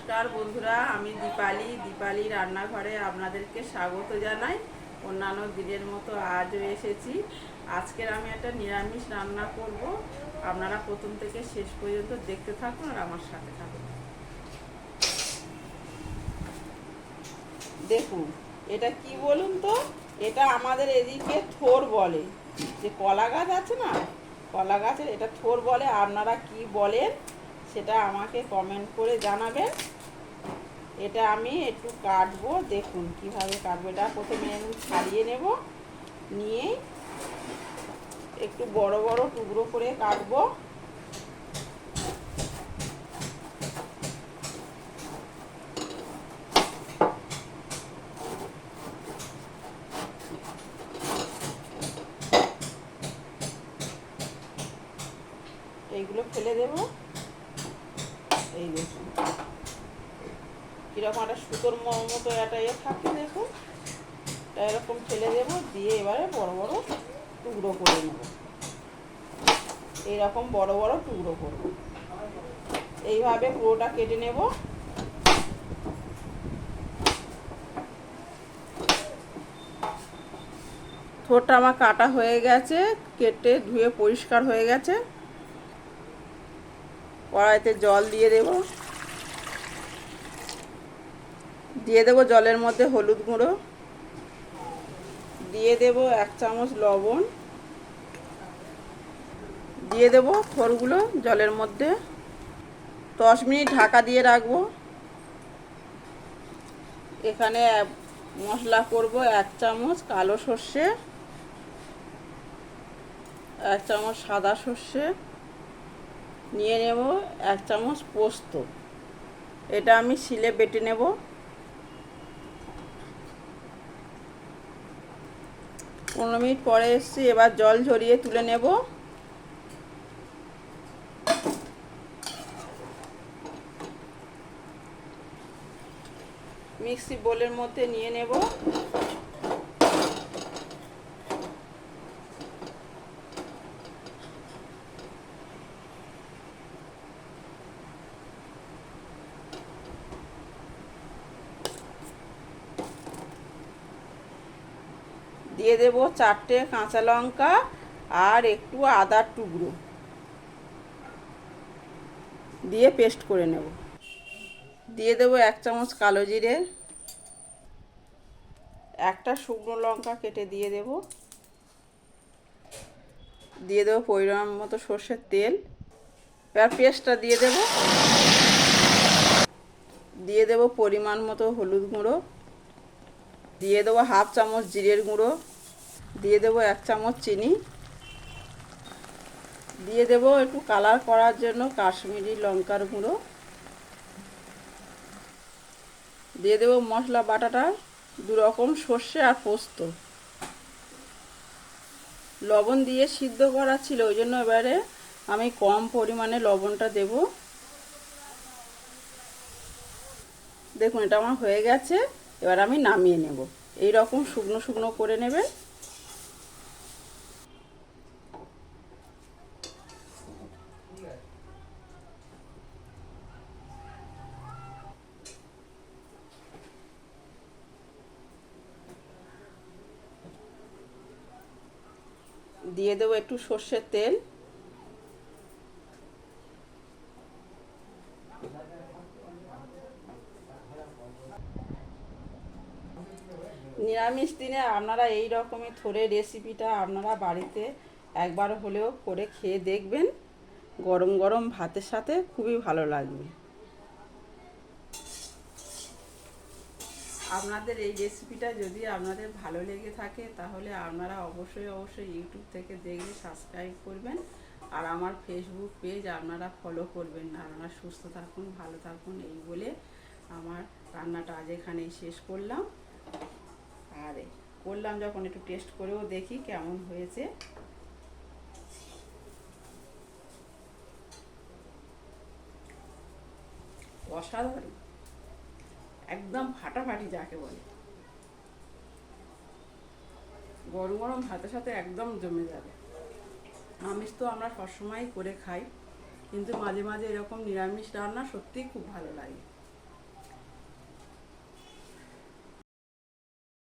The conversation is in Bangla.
নমস্কার বন্ধুরা, আমি দীপালি রান্নাঘরে আপনাদেরকে স্বাগত জানাই। অন্যান্য দিনের মতো আজও এসেছি। আজকের আমি একটা নিরামিষ রান্না করব। আপনারা প্রথম থেকে শেষ পর্যন্ত দেখতে থাকুন আর আমার সাথে থাকুন। দেখুন, এটা কি বলুন তো, এটা আমাদের এদিকে থোর বলে। যে কলা গাছ আছে না, কলা গাছের এটা থোর বলে। আপনারা কি বলেন সেটা আমাকে কমেন্ট করে জানাবেন। এটা আমি একটু কাটবো, দেখুন কিভাবে কাটবো। এটা প্রথমে আমি ছাড়িয়ে নেব, নিয়ে একটু বড় বড় টুকরো করে কাটবো। এইগুলো ফেলে দেব। এই দেখুন কিরকম একটা সুতোর মতো একটা থাকে, দেখুন এটা এরকম ফেলে দেব। দিয়ে এবারে বড় বড় টুকরো করে নেব। এইরকম বড় বড় টুকরো করব। এইভাবে পুরোটা কেটে নেব। থোরটা আমার কাটা হয়ে গেছে, কেটে ধুয়ে পরিষ্কার হয়ে গেছে। কড়াইতে জল দিয়ে দেব। জলের মধ্যে হলুদ গুঁড়ো দিয়ে দেব, 1 চামচ লবণ দিয়ে দেব। থোরগুলো জলের মধ্যে 10 মিনিট ঢাকা দিয়ে রাখবো। এখানে মশলা করব, 1 চামচ কালো সর্ষে, 1 চামচ সাদা সর্ষে নিয়ে নেব, 1 চামচ পোস্ত। এটা আমি শিলে বেটে নেব। পনেরো মিনিট পরে এসেছি, এবার জল ঝরিয়ে তুলে নেব। মিক্সি বোলের মধ্যে নিয়ে নেব। দিয়ে দেব 4টে কাঁচা লঙ্কা আর একটু আদার টুকরো দিয়ে পেস্ট করে নেব। দিয়ে দেব 1 চামচ কালো জিরে, একটা শুকনো লঙ্কা কেটে দিয়ে দেব। দিয়ে দেবো পরিমাণ মতো সর্ষের তেল। এবার পেস্টটা দিয়ে দেব। দিয়ে দেব পরিমাণ মতো হলুদ গুঁড়ো, দিয়ে দেবো 1/2 চামচ জিরের গুঁড়ো, দিয়ে দেবো 1 চামচ চিনি, দিয়ে দেবো একটু কালার করার জন্য কাশ্মীরি লঙ্কার গুঁড়ো, দিয়ে দেবো মশলা বাটাটা 2 রকম সর্ষে আর পোস্ত। লবণ দিয়ে সিদ্ধ করা ছিল, ওই জন্য এবারে আমি কম পরিমাণে লবণটা দেব। দেখুন এটা আমার হয়ে গেছে। এবার আমি নামিয়ে নেব। এই রকম শুকনো শুকনো করে নেবেন। দিয়ে দেবো একটু সর্ষের তেল, নিরামিষ দিনে আপনারা এই রকমই থোড়ের রেসিপিটা আপনারা বাড়িতে একবার হলেও করে খেয়ে দেখবেন। গরম গরম ভাতের সাথে খুবই ভালো লাগবে। আপনাদের এই রেসিপিটা যদি আপনাদের ভালো লেগে থাকে তাহলে আপনারা অবশ্যই ইউটিউব থেকে দেখে সাবস্ক্রাইব করবেন। আর আমার ফেসবুক পেজ আপনারা ফলো করবেন। আপনারা সুস্থ থাকুন, ভালো থাকুন, এই বলে আমার রান্নাটা আজ এখানেই শেষ করলাম। আর করলাম যখন একটু টেস্ট করেও দেখি কেমন হয়েছে। অসাধারণ, একদম ফাটাফাটি যাকে বলে। গরম গরম ভাতের সাথে একদম জমে যাবে। আমিষ তো আমরা সবসময়ই করে খাই, কিন্তু মাঝে মাঝে এরকম নিরামিষ রান্না সত্যিই খুব ভালো লাগে।